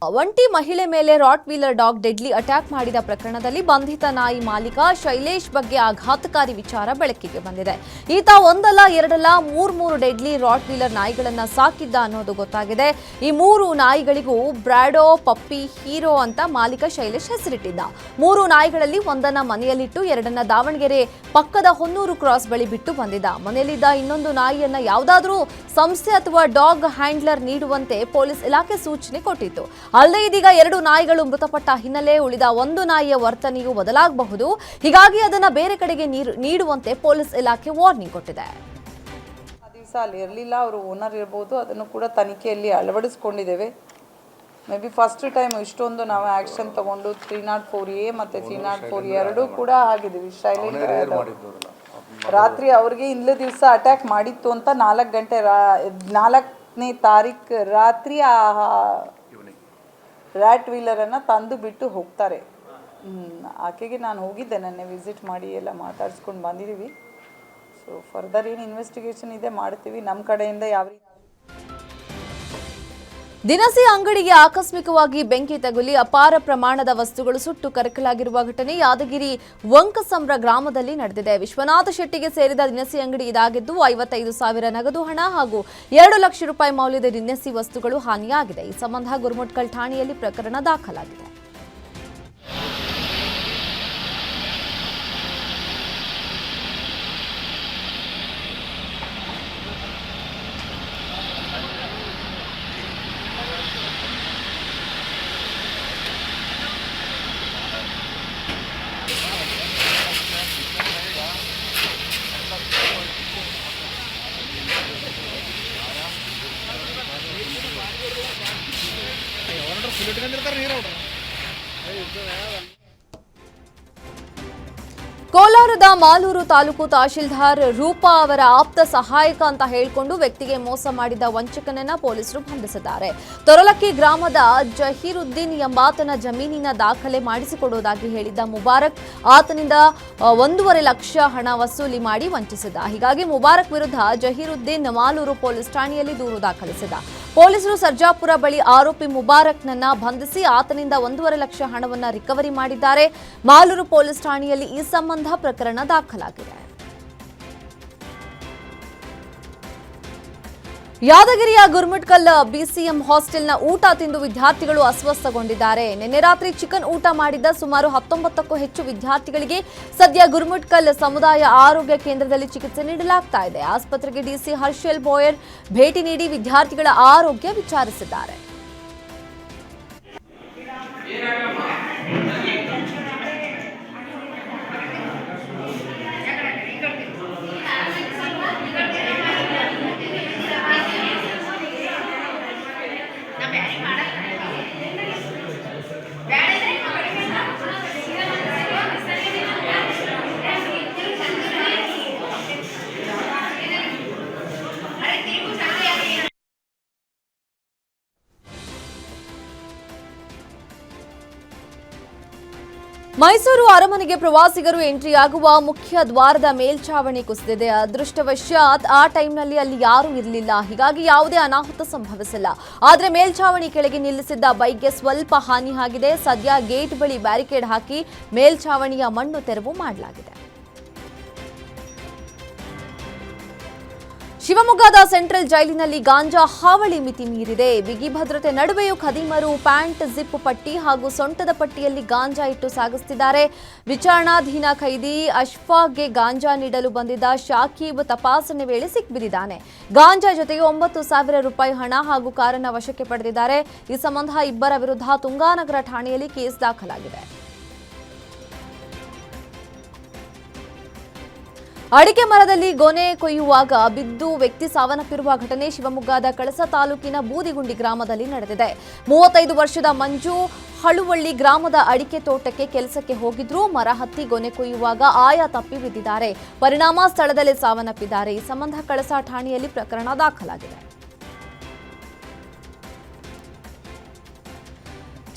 ಒಂಟಿ ಮಹಿಳೆ ಮೇಲೆ rottweiler dog deadly attack ಮಾಡಿದ ಪ್ರಕರಣದಲ್ಲಿ ಬಂಧಿತ ನಾಯಿ ಮಾಲೀಕ ಶೈಲೇಶ್ ಬಗ್ಗೆ ಆಘಾತಕಾರಿ ವಿಚಾರ ಬೆಳಕಿಗೆ ಬಂದಿದೆ. ಈತ ಒಂದಲ್ಲ ಎರಡಲ್ಲ 3 ಡೆಡ್ಲಿ ರಾಟ್ ವೀಲರ್ ನಾಯಿಗಳನ್ನ ಸಾಕಿದ್ದ ಅನ್ನೋದು ಗೊತ್ತಾಗಿದೆ. ಈ 3 ನಾಯಿಗಳಿಗೂ ಬ್ರಾಡೋ, ಪಪ್ಪಿ, ಹೀರೋ ಅಂತ ಮಾಲೀಕ ಶೈಲೇಶ್ ಹೆಸರಿಟ್ಟಿದ್ದ. 3 ನಾಯಿಗಳಲ್ಲಿ ಒಂದನ್ನ ಮನೆಯಲ್ಲಿಟ್ಟು 2ನ್ನ ದಾವಣಗೆರೆ ಪಕ್ಕದ ಹೊನ್ನೂರು ಕ್ರಾಸ್ ಬಳಿ ಬಿಟ್ಟು ಬಂದಿದ್ದ. ಮನೆಯಲ್ಲಿದ್ದ ಇನ್ನೊಂದು ನಾಯಿಯನ್ನ ಯಾವುದಾದ್ರೂ ಸಂಸ್ಥೆ ಅಥವಾ ಡಾಗ್ ಹ್ಯಾಂಡ್ಲರ್ ನೀಡುವಂತೆ ಪೊಲೀಸ್ ಇಲಾಖೆ ಸೂಚನೆ ಕೊಟ್ಟಿತ್ತು. ಅಲ್ಲದೆ ಇದೀಗ 2 ನಾಯಿಗಳು ಮೃತಪಟ್ಟ ಹಿನ್ನೆಲೆ ಉಳಿದ 1 ನಾಯಿಯ ವರ್ತನೆಯು ಬದಲಾಗಬಹುದು. ಹೀಗಾಗಿ ಅದನ್ನ ಬೇರೆ ಕಡೆಗೆ ನೀಡುವಂತೆ ಪೊಲೀಸ್ ಇಲಾಖೆ ವಾರ್ನಿಂಗ್ ಕೊಟ್ಟಿದೆ. ದಿವಸ ಅಲ್ಲಿ ಇರಲಿಲ್ಲ, ಅವರು ಓನರ್ ಇರ್ಬೋದು, ಅದನ್ನು ಕೂಡ ತನಿಖೆಯಲ್ಲಿ ಅಳವಡಿಸ್ಕೊಂಡಿದ್ದೇವೆ. ಮೇ ಬಿ ಫಸ್ಟ್ ಟೈಮ್ ಇಷ್ಟೊಂದು ನಾವು ಆ್ಯಕ್ಷನ್ ತಗೊಂಡು 304A ಮತ್ತು 304 ಎರಡೂ ಕೂಡ ಆಗಿದ್ದೀವಿ. ಶೈಲೇಶ್ ರಾತ್ರಿ ಅವ್ರಿಗೆ ಇಂದ್ಲ ದಿವಸ ಅಟ್ಯಾಕ್ ಮಾಡಿತ್ತು ಅಂತ 4ನೇ ತಾರೀಕು ರಾತ್ರಿ ಆ ರ್ಯಾಟ್ ವೀಲರನ್ನು ತಂದು ಬಿಟ್ಟು ಹೋಗ್ತಾರೆ. ಆಕೆಗೆ ನಾನು ಹೋಗಿದ್ದೆ, ನೆನ್ನೆ ವಿಸಿಟ್ ಮಾಡಿ ಎಲ್ಲ ಮಾತಾಡ್ಸ್ಕೊಂಡು ಬಂದಿದ್ದೀವಿ. ಸೊ ಫರ್ದರ್ ಏನು ಇನ್ವೆಸ್ಟಿಗೇಷನ್ ಇದೆ ಮಾಡ್ತೀವಿ ನಮ್ಮ ಕಡೆಯಿಂದ. ಯಾವ ರೀತಿ ದಿನಸಿ ಅಂಗಡಿಗೆ ಆಕಸ್ಮಿಕವಾಗಿ ಬೆಂಕಿ ತಗುಲಿ ಅಪಾರ ಪ್ರಮಾಣದ ವಸ್ತುಗಳು ಸುಟ್ಟು ಕರಕಲಾಗಿರುವ ಘಟನೆ ಯಾದಗಿರಿ ವಂಕಸಂದ್ರ ಗ್ರಾಮದಲ್ಲಿ ನಡೆದಿದೆ. ವಿಶ್ವನಾಥ ಶೆಟ್ಟಿಗೆ ಸೇರಿದ ದಿನಸಿ ಅಂಗಡಿ ಇದಾಗಿದ್ದು 55,000 ನಗದು ಹಣ ಹಾಗೂ 2 ಲಕ್ಷ ರೂಪಾಯಿ ಮೌಲ್ಯದ ದಿನಸಿ ವಸ್ತುಗಳು ಹಾನಿಯಾಗಿದೆ. ಈ ಸಂಬಂಧ ಗುರುಮಟ್ಕಲ್ ಠಾಣೆಯಲ್ಲಿ ಪ್ರಕರಣ ದಾಖಲಾಗಿದೆ. ಕೋಲಾರದ ಮಾಲೂರು ತಾಲೂಕು ತಹಶೀಲ್ದಾರ್ ರೂಪಾ ಅವರ ಆಪ್ತ ಸಹಾಯಕ ಅಂತ ಹೇಳಿಕೊಂಡು ವ್ಯಕ್ತಿಗೆ ಮೋಸ ಮಾಡಿದ ವಂಚಕನನ್ನ ಪೊಲೀಸರು ಬಂಧಿಸಿದ್ದಾರೆ. ತೊರಲಕ್ಕಿ ಗ್ರಾಮದ ಜಹೀರುದ್ದೀನ್ ಎಂಬಾತನ ಜಮೀನಿನ ದಾಖಲೆ ಮಾಡಿಸಿಕೊಡುವುದಾಗಿ ಹೇಳಿದ್ದ ಮುಬಾರಕ್ ಆತನಿಂದ 1.5 ಲಕ್ಷ ಹಣ ವಸೂಲಿ ಮಾಡಿ ವಂಚಿಸಿದ. ಹೀಗಾಗಿ ಮುಬಾರಕ್ ವಿರುದ್ಧ ಜಹೀರುದ್ದೀನ್ ಮಾಲೂರು ಪೊಲೀಸ್ ಠಾಣೆಯಲ್ಲಿ ದೂರು ದಾಖಲಿಸಿದ. ಪೊಲೀಸರು ಸರ್ಜಾಪುರ ಬಳಿ ಆರೋಪಿ ಮುಬಾರಕ್ನನ್ನ ಬಂಧಿಸಿ ಆತನಿಂದ 1.5 ಲಕ್ಷ ಹಣವನ್ನು ರಿಕವರಿ ಮಾಡಿದ್ದಾರೆ. ಮಾಲೂರು ಪೊಲೀಸ್ ಠಾಣೆಯಲ್ಲಿ ಈ ಸಂಬಂಧ ಪ್ರಕರಣ ದಾಖಲಾಗಿದೆ. ಯಾದಗಿರಿಯ ಗುರ್ಮಟ್ಕಲ್ ಬಿಸಿಎಂ ಹಾಸ್ಟೆಲ್ನ ಊಟ ತಿಂದು ವಿದ್ಯಾರ್ಥಿಗಳು ಅಸ್ವಸ್ಥಗೊಂಡಿದ್ದಾರೆ. ನಿನ್ನೆ ರಾತ್ರಿ ಚಿಕನ್ ಊಟ ಮಾಡಿದ್ದ ಸುಮಾರು 19ಕ್ಕೂ ಹೆಚ್ಚು ವಿದ್ಯಾರ್ಥಿಗಳಿಗೆ ಸದ್ಯ ಗುರ್ಮಟ್ಕಲ್ ಸಮುದಾಯ ಆರೋಗ್ಯ ಕೇಂದ್ರದಲ್ಲಿ ಚಿಕಿತ್ಸೆ ನೀಡಲಾಗ್ತಾ ಇದೆ. ಆಸ್ಪತ್ರೆಗೆ ಡಿಸಿ ಹರ್ಷಲ್ ಬೋಯರ್ ಭೇಟಿ ನೀಡಿ ವಿದ್ಯಾರ್ಥಿಗಳ ಆರೋಗ್ಯ ವಿಚಾರಿಸಿದ್ದಾರೆ. ಮೈಸೂರು ಅರಮನೆಗೆ ಪ್ರವಾಸಿಗರು ಎಂಟ್ರಿಯಾಗುವ ಮುಖ್ಯ ದ್ವಾರದ ಮೇಲ್ಛಾವಣಿ ಕುಸಿದಿದೆ. ಅದೃಷ್ಟವಶಾತ್ ಆ ಟೈಮ್ನಲ್ಲಿ ಅಲ್ಲಿ ಯಾರೂ ಇರಲಿಲ್ಲ, ಹೀಗಾಗಿ ಯಾವುದೇ ಅನಾಹುತ ಸಂಭವಿಸಿಲ್ಲ. ಆದರೆ ಮೇಲ್ಛಾವಣಿ ಕೆಳಗೆ ನಿಲ್ಲಿಸಿದ್ದ ಬೈಕ್ಗೆ ಸ್ವಲ್ಪ ಹಾನಿಯಾಗಿದೆ. ಸದ್ಯ ಗೇಟ್ ಬಳಿ ಬ್ಯಾರಿಕೇಡ್ ಹಾಕಿ ಮೇಲ್ಛಾವಣಿಯ ಮಣ್ಣು ತೆರವು ಮಾಡಲಾಗಿದೆ. ಶಿವಮೊಗ್ಗದ ಸೆಂಟ್ರಲ್ ಜೈಲಿನಲ್ಲಿ ಗಾಂಜಾ ಹಾವಳಿ ಮಿತಿ ಮೀರಿದೆ. ಬಿಗಿ ಭದ್ರತೆ ನಡುವೆಯೂ ಖದೀಮರು ಪ್ಯಾಂಟ್ ಜಿಪ್ ಪಟ್ಟಿ ಹಾಗೂ ಸೊಂಟದ ಪಟ್ಟಿಯಲ್ಲಿ ಗಾಂಜಾ ಇಟ್ಟು ಸಾಗಿಸುತ್ತಿದ್ದಾರೆ. ವಿಚಾರಣಾಧೀನ ಖೈದಿ ಅಶ್ಫಾಕ್ಗೆ ಗಾಂಜಾ ನೀಡಲು ಬಂದಿದ್ದ ಶಾಕೀಬ್ ತಪಾಸಣೆ ವೇಳೆ ಸಿಕ್ಬಿದ್ದಿದ್ದಾನೆ. ಗಾಂಜಾ ಜೊತೆಗೆ 9,000 ರೂಪಾಯಿ ಹಣ ಹಾಗೂ ಕಾರನ್ನು ವಶಕ್ಕೆ ಪಡೆದಿದ್ದಾರೆ. ಈ ಸಂಬಂಧ ಇಬ್ಬರ ವಿರುದ್ಧ ತುಂಗಾನಗರ ಠಾಣೆಯಲ್ಲಿ ಕೇಸ್ ದಾಖಲಾಗಿದೆ. ಅಡಿಕೆ ಮರದಲ್ಲಿ ಗೊನೆ ಕೊಯ್ಯುವಾಗ ಬಿದ್ದು ವ್ಯಕ್ತಿ ಸಾವನ್ನಪ್ಪಿರುವ ಘಟನೆ ಶಿವಮೊಗ್ಗದ ಕಳಸ ತಾಲೂಕಿನ ಬೂದಿಗುಂಡಿ ಗ್ರಾಮದಲ್ಲಿ ನಡೆದಿದೆ. 35 ವರ್ಷದ ಮಂಜು ಹಳುವಳ್ಳಿ ಗ್ರಾಮದ ಅಡಿಕೆ ತೋಟಕ್ಕೆ ಕೆಲಸಕ್ಕೆ ಹೋಗಿದ್ರು. ಮರ ಹತ್ತಿ ಗೊನೆ ಕೊಯ್ಯುವಾಗ ಆಯ ತಪ್ಪಿ ಬಿದ್ದಿದ್ದಾರೆ. ಪರಿಣಾಮ ಸ್ಥಳದಲ್ಲೇ ಸಾವನ್ನಪ್ಪಿದ್ದಾರೆ. ಈ ಸಂಬಂಧ ಕಳಸ ಠಾಣೆಯಲ್ಲಿ ಪ್ರಕರಣ ದಾಖಲಾಗಿದೆ.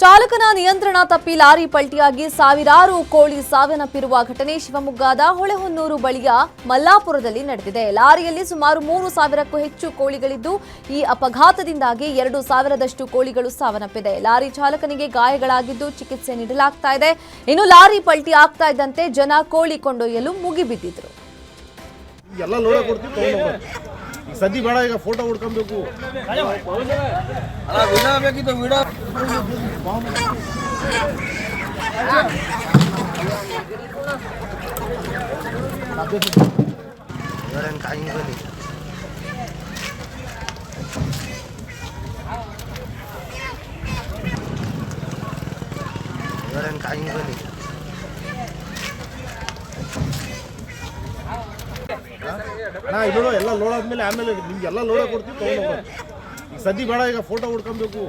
ಚಾಲಕನ ನಿಯಂತ್ರಣ ತಪ್ಪಿ ಲಾರಿ ಪಲ್ಟಿಯಾಗಿ ಸಾವಿರಾರು ಕೋಳಿ ಸಾವನ್ನಪ್ಪಿರುವ ಘಟನೆ ಶಿವಮೊಗ್ಗದ ಹೊಳೆಹೊನ್ನೂರು ಬಳಿಯ ಮಲ್ಲಾಪುರದಲ್ಲಿ ನಡೆದಿದೆ. ಲಾರಿಯಲ್ಲಿ ಸುಮಾರು 3,000ಕ್ಕೂ ಹೆಚ್ಚು ಕೋಳಿಗಳಿದ್ದು ಈ ಅಪಘಾತದಿಂದಾಗಿ 2,000ದಷ್ಟು ಕೋಳಿಗಳು ಸಾವನ್ನಪ್ಪಿದೆ. ಲಾರಿ ಚಾಲಕನಿಗೆ ಗಾಯಗಳಾಗಿದ್ದು ಚಿಕಿತ್ಸೆ ನೀಡಲಾಗ್ತಾ ಇದೆ. ಇನ್ನು ಲಾರಿ ಪಲ್ಟಿ ಆಗ್ತಾ ಇದ್ದಂತೆ ಜನ ಕೋಳಿ ಕೊಂಡೊಯ್ಯಲು ಮುಗಿಬಿದ್ದಿದ್ರು. ಸದ್ದಿ ಬೇಡ, ಈಗ ಫೋಟೋ ಹುಡ್ಕೊಬೇಕು. ಇದು ಎಲ್ಲ ಲೋಡ್ ಆದ್ಮೇಲೆ ಆಮೇಲೆ ನಿಮ್ಗೆಲ್ಲ ಲೋಡ ಕೊಡ್ತೀವಿ, ತಗೊಂಡು ಸದ್ದಿ ಬೇಡ, ಈಗ ಫೋಟೋ ಹುಡ್ಕೊಬೇಕು.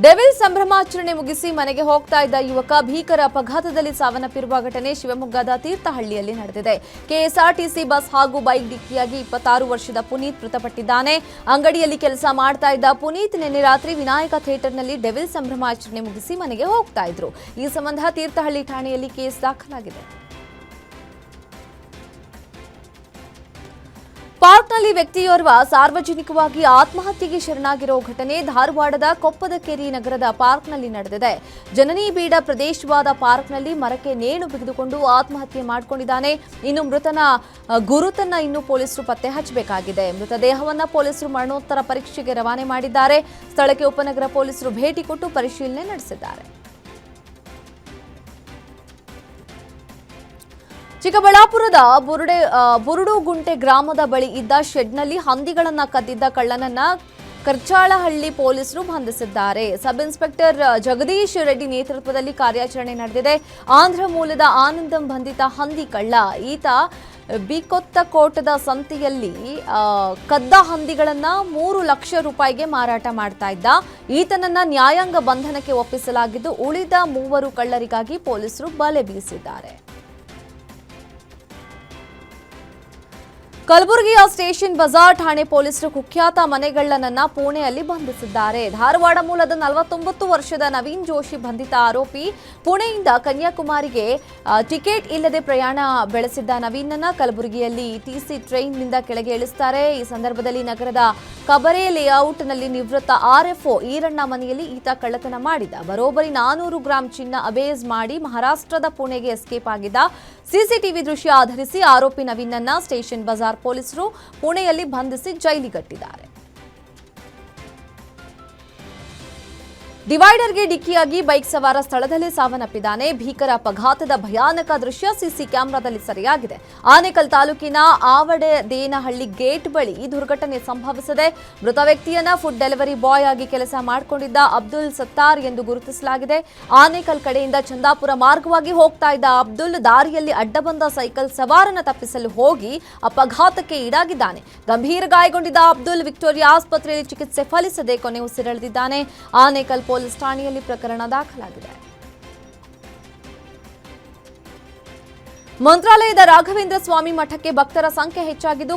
ಡೆವಿಲ್ ಸಂಭ್ರಮಾಚರಣೆ ಮುಗಿಸಿ ಮನೆಗೆ ಹೋಗ್ತಾ ಇದ್ದ ಯುವಕ ಭೀಕರ ಅಪಘಾತದಲ್ಲಿ ಸಾವನ್ನಪ್ಪಿರುವ ಘಟನೆ ಶಿವಮೊಗ್ಗದ ತೀರ್ಥಹಳ್ಳಿಯಲ್ಲಿ ನಡೆದಿದೆ. ಕೆಎಸ್ಆರ್ಟಿಸಿ ಬಸ್ ಹಾಗೂ ಬೈಕ್ ಡಿಕ್ಕಿಯಾಗಿ 26 ವರ್ಷದ ಪುನೀತ್ ಮೃತಪಟ್ಟಿದ್ದಾನೆ. ಅಂಗಡಿಯಲ್ಲಿ ಕೆಲಸ ಮಾಡ್ತಾ ಇದ್ದ ಪುನೀತ್ ನಿನ್ನೆ ರಾತ್ರಿ ವಿನಾಯಕ ಥಿಯೇಟರ್ನಲ್ಲಿ ಡೆವಿಲ್ ಸಂಭ್ರಮಾಚರಣೆ ಮುಗಿಸಿ ಮನೆಗೆ ಹೋಗ್ತಾ ಇದ್ರು. ಈ ಸಂಬಂಧ ತೀರ್ಥಹಳ್ಳಿ ಠಾಣೆಯಲ್ಲಿ ಕೇಸ್ ದಾಖಲಾಗಿದೆ. ಪಾರ್ಕ್ನಲ್ಲಿ ವ್ಯಕ್ತಿಯೋರ್ವ ಸಾರ್ವಜನಿಕವಾಗಿ ಆತ್ಮಹತ್ಯೆಗೆ ಶರಣಾಗಿರೋ ಘಟನೆ ಧಾರವಾಡದ ಕೊಪ್ಪದಕೇರಿ ನಗರದ ಪಾರ್ಕ್ನಲ್ಲಿ ನಡೆದಿದೆ. ಜನನಿ ಬೀಡ ಪ್ರದೇಶವಾದ ಪಾರ್ಕ್ನಲ್ಲಿ ಮರಕ್ಕೆ ನೇಣು ಬಿಗಿದುಕೊಂಡು ಆತ್ಮಹತ್ಯೆ ಮಾಡಿಕೊಂಡಿದ್ದಾನೆ. ಇನ್ನು ಮೃತನ ಗುರುತನ್ನ ಇನ್ನು ಪೊಲೀಸರು ಪತ್ತೆ ಹಚ್ಚಬೇಕಾಗಿದೆ. ಮೃತದೇಹವನ್ನ ಪೊಲೀಸರು ಮರಣೋತ್ತರ ಪರೀಕ್ಷೆಗೆ ರವಾನೆ ಮಾಡಿದ್ದಾರೆ. ಸ್ಥಳಕ್ಕೆ ಉಪನಗರ ಪೊಲೀಸರು ಭೇಟಿ ಕೊಟ್ಟು ಪರಿಶೀಲನೆ ನಡೆಸಿದ್ದಾರೆ. ಚಿಕ್ಕಬಳ್ಳಾಪುರದ ಬುರುಡುಗುಂಟೆ ಗ್ರಾಮದ ಬಳಿ ಇದ್ದ ಶೆಡ್ನಲ್ಲಿ ಹಂದಿಗಳನ್ನ ಕದ್ದಿದ್ದ ಕಳ್ಳನನ್ನ ಕರ್ಚಾಳಹಳ್ಳಿ ಪೊಲೀಸರು ಬಂಧಿಸಿದ್ದಾರೆ. ಸಬ್ ಇನ್ಸ್ಪೆಕ್ಟರ್ ಜಗದೀಶ್ ರೆಡ್ಡಿ ನೇತೃತ್ವದಲ್ಲಿ ಕಾರ್ಯಾಚರಣೆ ನಡೆದಿದೆ. ಆಂಧ್ರ ಮೂಲದ ಆನಂದಂ ಬಂಧಿತ ಹಂದಿ ಕಳ್ಳ. ಈತ ಬಿಕೊತ್ತಕೋಟದ ಸಂತೆಯಲ್ಲಿ ಕದ್ದ ಹಂದಿಗಳನ್ನ 3 ಲಕ್ಷ ರೂಪಾಯಿಗೆ ಮಾರಾಟ ಮಾಡ್ತಾ ಇದ್ದ. ಈತನನ್ನ ನ್ಯಾಯಾಂಗ ಬಂಧನಕ್ಕೆ ಒಪ್ಪಿಸಲಾಗಿದ್ದು ಉಳಿದ 3 ಕಳ್ಳರಿಗಾಗಿ ಪೊಲೀಸರು ಬಲೆ ಬೀಸಿದ್ದಾರೆ. ಕಲಬುರಗಿಯ ಸ್ಟೇಷನ್ ಬಜಾರ್ ಠಾಣೆ ಪೊಲೀಸರು ಕುಖ್ಯಾತ ಮನೆಗಳ್ಳನನ್ನ ಪುಣೆಯಲ್ಲಿ ಬಂಧಿಸಿದ್ದಾರೆ. ಧಾರವಾಡ ಮೂಲದ 49 ವರ್ಷದ ನವೀನ್ ಜೋಶಿ ಬಂಧಿತ ಆರೋಪಿ. ಪುಣೆಯಿಂದ ಕನ್ಯಾಕುಮಾರಿಗೆ ಟಿಕೆಟ್ ಇಲ್ಲದೆ ಪ್ರಯಾಣ ಬೆಳೆಸಿದ್ದ ನವೀನನ್ನ ಕಲಬುರಗಿಯಲ್ಲಿ ಟಿಸಿ ಟ್ರೈನ್ನಿಂದ ಕೆಳಗೆ ಇಳಿಸುತ್ತಾರೆ. ಈ ಸಂದರ್ಭದಲ್ಲಿ ನಗರದ ಕಬರೆ ಲೇಔಟ್ನಲ್ಲಿ ನಿವೃತ್ತ ಆರ್ಎಫ್ಒ ಈರಣ್ಣ ಮನೆಯಲ್ಲಿ ಈತ ಕಳ್ಳತನ ಮಾಡಿದ್ದ. ಬರೋಬ್ಬರಿ 400 ಗ್ರಾಂ ಚಿನ್ನ ಅಬೇಜ್ ಮಾಡಿ ಮಹಾರಾಷ್ಟ್ರದ ಪುಣೆಗೆ ಎಸ್ಕೇಪ್ ಆಗಿದ್ದ. ಸಿಸಿಟಿವಿ ದೃಶ್ಯ ಆಧರಿಸಿ ಆರೋಪಿ ನವೀನನ್ನ ಸ್ಟೇಷನ್ ಬಜಾರ್ ಪೊಲೀಸರು ಪುಣೆಯಲ್ಲಿ ಬಂಧಿಸಿ ಜೈಲಿಗಟ್ಟಿದ್ದಾರೆ. ಡಿವೈಡರ್ಗೆ ಡಿಕ್ಕಿಯಾಗಿ ಬೈಕ್ ಸವಾರ ಸ್ಥಳದಲ್ಲೇ ಸಾವನ್ನಪ್ಪಿದ್ದಾನೆ. ಭೀಕರ ಅಪಘಾತದ ಭಯಾನಕ ದೃಶ್ಯ ಸಿಸಿ ಕ್ಯಾಮೆರಾದಲ್ಲಿ ಸೆರೆಯಾಗಿದೆ. ಆನೇಕಲ್ ತಾಲೂಕಿನ ಆವಡೆದೇನಹಳ್ಳಿ ಗೇಟ್ ಬಳಿ ಈ ದುರ್ಘಟನೆ ಸಂಭವಿಸಿದೆ. ಮೃತ ವ್ಯಕ್ತಿಯನ್ನ ಫುಡ್ ಡೆಲಿವರಿ ಬಾಯ್ ಆಗಿ ಕೆಲಸ ಮಾಡಿಕೊಂಡಿದ್ದ ಅಬ್ದುಲ್ ಸತ್ತಾರ್ ಎಂದು ಗುರುತಿಸಲಾಗಿದೆ. ಆನೇಕಲ್ ಕಡೆಯಿಂದ ಚಂದಾಪುರ ಮಾರ್ಗವಾಗಿ ಹೋಗ್ತಾ ಇದ್ದ ಅಬ್ದುಲ್ ದಾರಿಯಲ್ಲಿ ಅಡ್ಡ ಬಂದ ಸೈಕಲ್ ಸವಾರನ ತಪ್ಪಿಸಲು ಹೋಗಿ ಅಪಘಾತಕ್ಕೆ ಈಡಾಗಿದ್ದಾನೆ. ಗಂಭೀರ ಗಾಯಗೊಂಡಿದ್ದ ಅಬ್ದುಲ್ ವಿಕ್ಟೋರಿಯಾ ಆಸ್ಪತ್ರೆಯಲ್ಲಿ ಚಿಕಿತ್ಸೆ ಫಲಿಸದೆ ಕೊನೆ ಉಸಿರೆಳೆದಿದ್ದಾನೆ. ಆನೇಕಲ್ ಪೊಲೀಸ್ ಠಾಣೆಯಲ್ಲಿ ಪ್ರಕರಣ ದಾಖಲಾಗಿದೆ. ಮಂತ್ರಾಲಯದ ರಾಘವೇಂದ್ರ ಸ್ವಾಮಿ ಮಠಕ್ಕೆ ಭಕ್ತರ ಸಂಖ್ಯೆ ಹೆಚ್ಚಾಗಿದ್ದು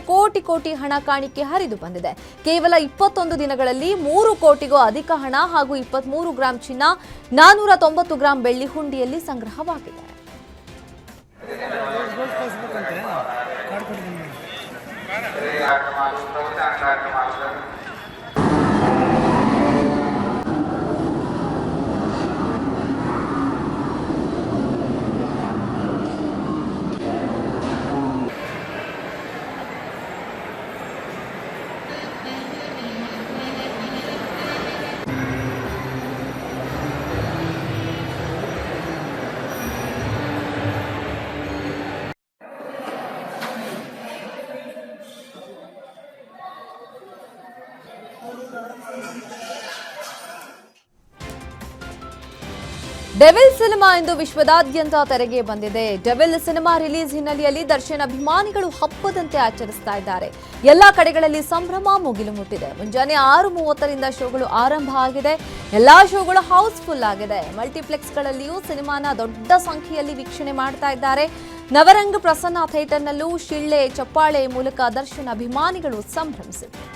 ಕೋಟಿ ಹಣ ಕಾಣಿಕೆ ಹರಿದು ಬಂದಿದೆ. ಕೇವಲ 21 ದಿನಗಳಲ್ಲಿ 3 ಕೋಟಿಗೂ ಅಧಿಕ ಹಣ ಹಾಗೂ 23 ಗ್ರಾಂ ಚಿನ್ನ, 490 ಗ್ರಾಂ ಬೆಳ್ಳಿ ಹುಂಡಿಯಲ್ಲಿ ಸಂಗ್ರಹವಾಗಿದೆ. ಡೆವಿಲ್ ಸಿನಿಮಾ ಇಂದು ವಿಶ್ವದಾದ್ಯಂತ ತೆರೆಗೆ ಬಂದಿದೆ. ಡೆವಿಲ್ ಸಿನಿಮಾ ರಿಲೀಸ್ ಹಿನ್ನೆಲೆಯಲ್ಲಿ ದರ್ಶನ್ ಅಭಿಮಾನಿಗಳು ಹಬ್ಬದಂತೆ ಆಚರಿಸ್ತಾ ಇದ್ದಾರೆ. ಎಲ್ಲಾ ಕಡೆಗಳಲ್ಲಿ ಸಂಭ್ರಮ ಮುಗಿಲು ಮುಟ್ಟಿದೆ. ಮುಂಜಾನೆ 6:30ರಿಂದ ಶೋಗಳು ಆರಂಭ ಆಗಿದೆ. ಎಲ್ಲಾ ಶೋಗಳು ಹೌಸ್ಫುಲ್ ಆಗಿದೆ. ಮಲ್ಟಿಪ್ಲೆಕ್ಸ್ಗಳಲ್ಲಿಯೂ ಸಿನಿಮಾನ ದೊಡ್ಡ ಸಂಖ್ಯೆಯಲ್ಲಿ ವೀಕ್ಷಣೆ ಮಾಡ್ತಾ ಇದ್ದಾರೆ. ನವರಂಗ್ ಪ್ರಸನ್ನ ಥಿಯೇಟರ್ನಲ್ಲೂ ಶಿಳ್ಳೆ ಚಪ್ಪಾಳೆ ಮೂಲಕ ದರ್ಶನ್ ಅಭಿಮಾನಿಗಳು ಸಂಭ್ರಮಿಸಿದರು.